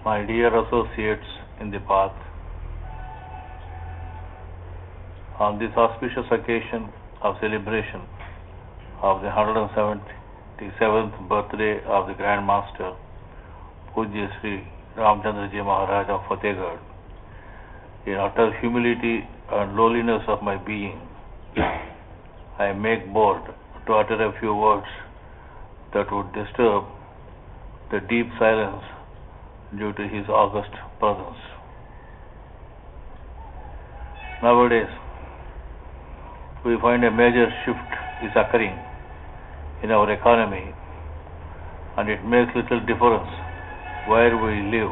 my dear associates in the path, on this auspicious occasion of celebration of the 177th birthday of the Grand Master, Pujya Sri Ramchandraji Maharaj of Fategarh, in utter humility and lowliness of my being, I make bold to utter a few words that would disturb the deep silence due to his august presence. Nowadays, we find a major shift is occurring in our economy, and it makes little difference where we live.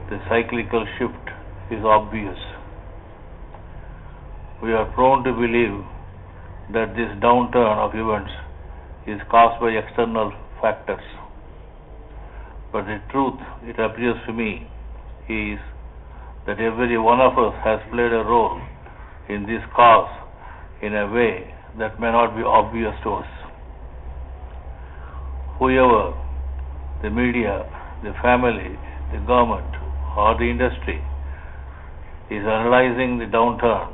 The cyclical shift is obvious. We are prone to believe that this downturn of events is caused by external factors. But the truth, it appears to me, is that every one of us has played a role in this cause in a way that may not be obvious to us. Whoever, the media, the family, the government, or the industry, is analyzing the downturn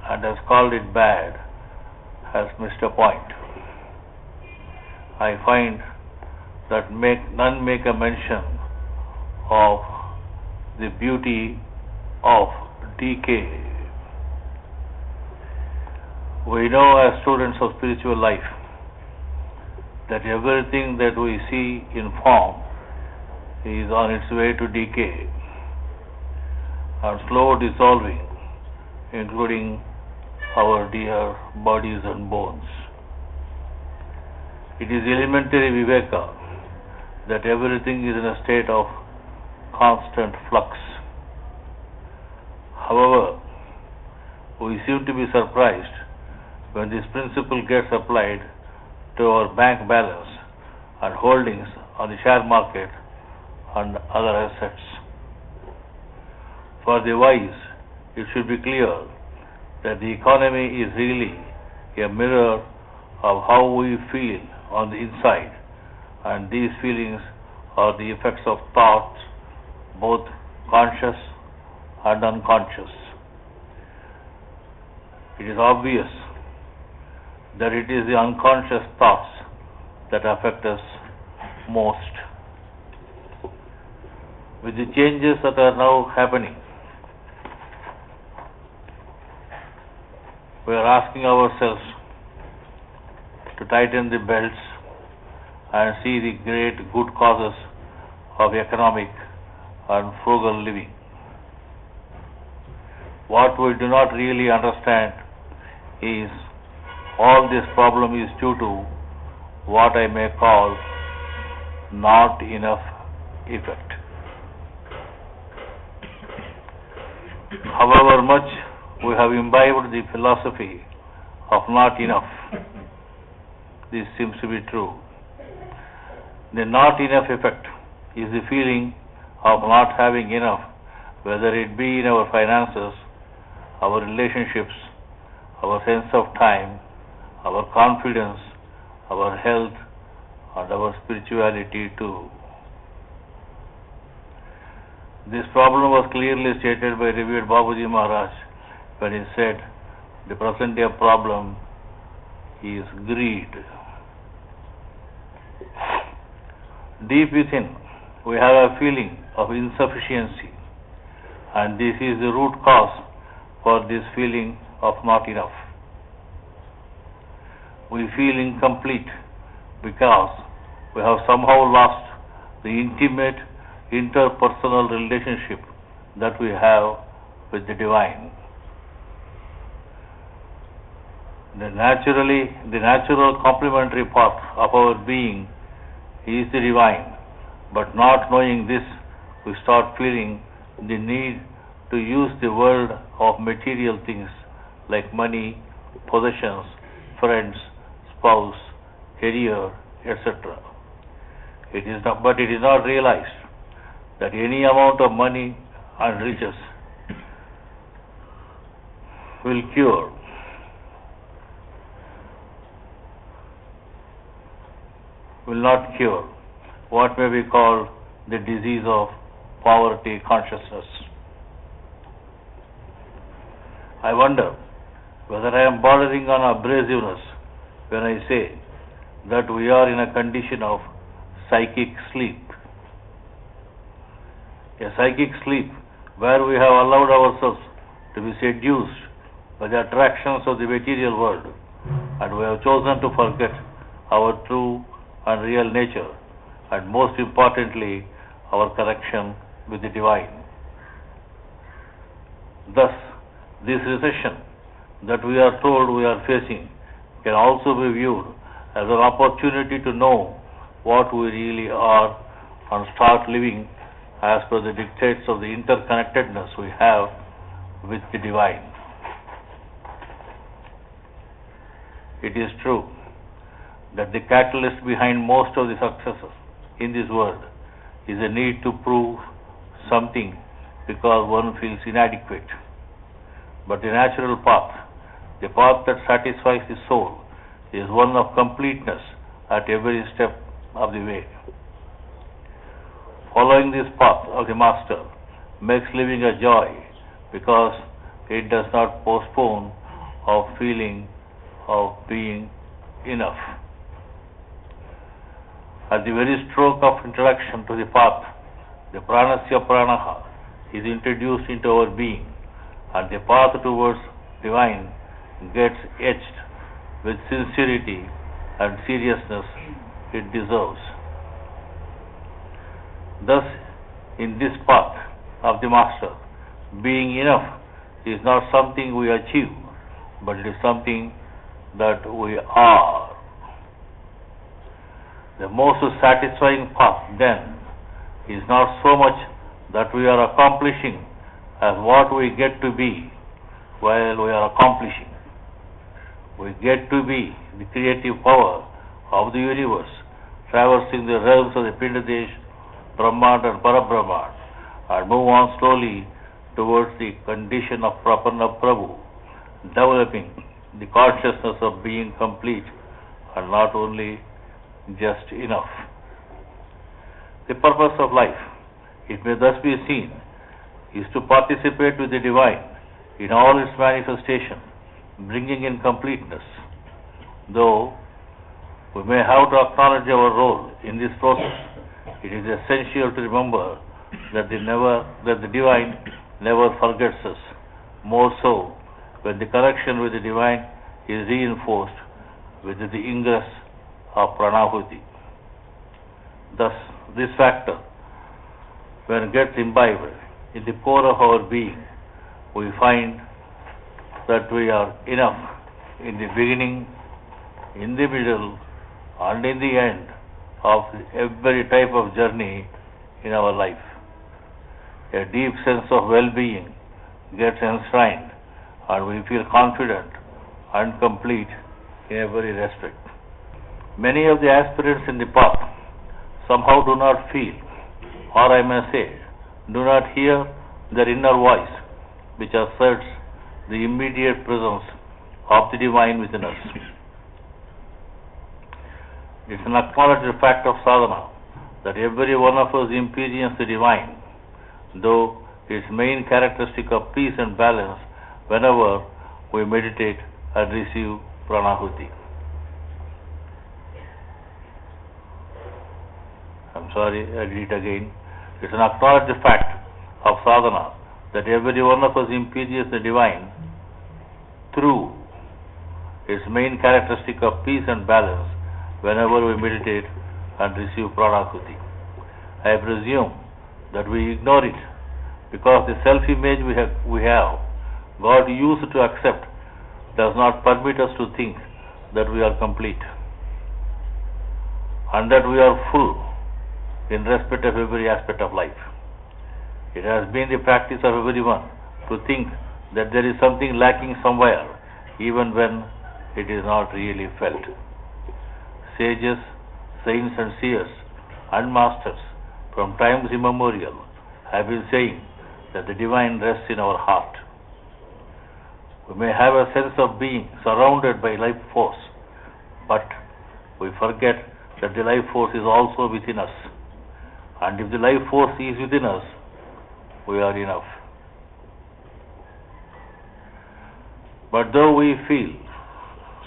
and has called it bad, has missed a point. I find that none make a mention of the beauty of decay. We know as students of spiritual life that everything that we see in form is on its way to decay and slow dissolving, including our dear bodies and bones. It is elementary viveka that everything is in a state of constant flux. However, we seem to be surprised when this principle gets applied to our bank balance and holdings on the share market and other assets. For the wise, it should be clear that the economy is really a mirror of how we feel on the inside, and these feelings are the effects of thoughts, both conscious and unconscious. It is obvious that it is the unconscious thoughts that affect us most. With the changes that are now happening, we are asking ourselves to tighten the belts and see the great good causes of economic and frugal living. What we do not really understand is all this problem is due to what I may call not enough effect. However much we have imbibed the philosophy of not enough, this seems to be true. The not enough effect is the feeling of not having enough, whether it be in our finances, our relationships, our sense of time, our confidence, our health, and our spirituality too. This problem was clearly stated by revered Babaji Maharaj when he said, the present day problem is greed. Deep within, we have a feeling of insufficiency, and this is the root cause for this feeling of not enough. We feel incomplete because we have somehow lost the intimate interpersonal relationship that we have with the divine. The natural complementary part of our being is the divine, but not knowing this, we start feeling the need to use the world of material things like money, possessions, friends, spouse, career, etc. But it is not realized that any amount of money and riches will not cure what may be called the disease of poverty consciousness. I wonder whether I am bordering on abrasiveness when I say that we are in a condition of psychic sleep. A psychic sleep where we have allowed ourselves to be seduced by the attractions of the material world, and we have chosen to forget our true and real nature, and most importantly, our connection with the divine. Thus, this recession that we are told we are facing can also be viewed as an opportunity to know what we really are and start living as per the dictates of the interconnectedness we have with the divine. It is true that the catalyst behind most of the successes in this world is a need to prove something because one feels inadequate. But the natural path, the path that satisfies the soul, is one of completeness at every step of the way. Following this path of the Master makes living a joy because it does not postpone of feeling of being enough. At the very stroke of introduction to the path, the Pranasya Pranaha is introduced into our being, and the path towards divine gets etched with sincerity and seriousness it deserves. Thus, in this path of the Master, being enough is not something we achieve, but it is something that we are. The most satisfying path, then, is not so much that we are accomplishing as what we get to be while we are accomplishing. We get to be the creative power of the universe, traversing the realms of the Pindadesh, Brahmand and Parabrahmand, and move on slowly towards the condition of Prapanna Prabhu, developing the consciousness of being complete and not only just enough. The purpose of life, it may thus be seen, is to participate with the divine in all its manifestation, bringing in completeness. Though we may have to acknowledge our role in this process, it is essential to remember that the divine never forgets us, more so when the connection with the divine is reinforced with the ingress of Pranahuti. Thus, this factor, when gets imbibed in the core of our being, we find that we are enough in the beginning, in the middle, and in the end of every type of journey in our life. A deep sense of well-being gets enshrined, and we feel confident and complete in every respect. Many of the aspirants in the path somehow do not feel, or I may say, do not hear their inner voice, which asserts the immediate presence of the divine within us. It is an acknowledged fact of sadhana that every one of us experiences the divine, though its main characteristic of peace and balance whenever we meditate and receive Pranahuti. I'm sorry, I did it again. It's an acknowledged fact of sadhana that every one of us experiences the divine through its main characteristic of peace and balance whenever we meditate and receive Pranahuti. I presume that we ignore it because the self-image we have God used to accept does not permit us to think that we are complete and that we are full in respect of every aspect of life. It has been the practice of everyone to think that there is something lacking somewhere, even when it is not really felt. Sages, saints and seers and masters from times immemorial have been saying that the divine rests in our heart. We may have a sense of being surrounded by life force, but we forget that the life force is also within us. And if the life force is within us, we are enough. But though we feel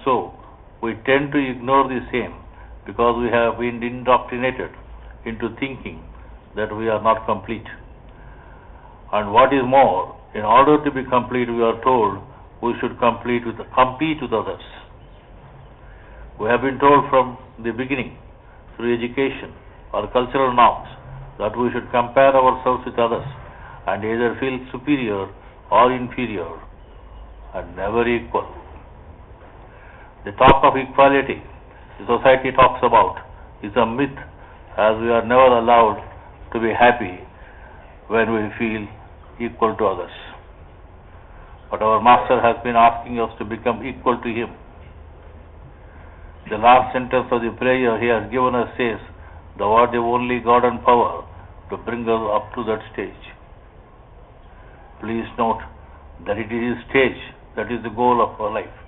so, we tend to ignore the same because we have been indoctrinated into thinking that we are not complete. And what is more, in order to be complete, we are told we should compete with others. We have been told from the beginning, through education or cultural norms, that we should compare ourselves with others and either feel superior or inferior and never equal. The talk of equality the society talks about is a myth, as we are never allowed to be happy when we feel equal to others. But our Master has been asking us to become equal to Him. The last sentence of the prayer He has given us says, "Thou art the only God and power to bring us up to that stage." Please note that it is His stage that is the goal of our life.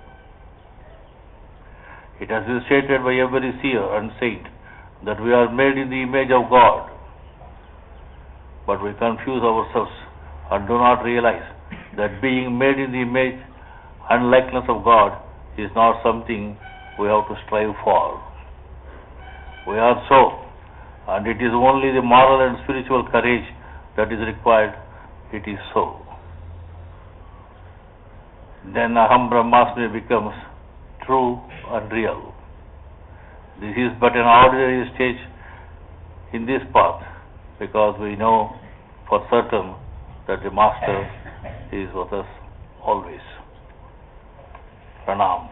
It has been stated by every seer and saint that we are made in the image of God. But we confuse ourselves and do not realize that being made in the image and likeness of God is not something we have to strive for. We are so, and it is only the moral and spiritual courage that is required. It is so. Then Aham Brahmasmi becomes true and real. This is but an ordinary stage in this path, because we know for certain that the Master is with us always. Pranam.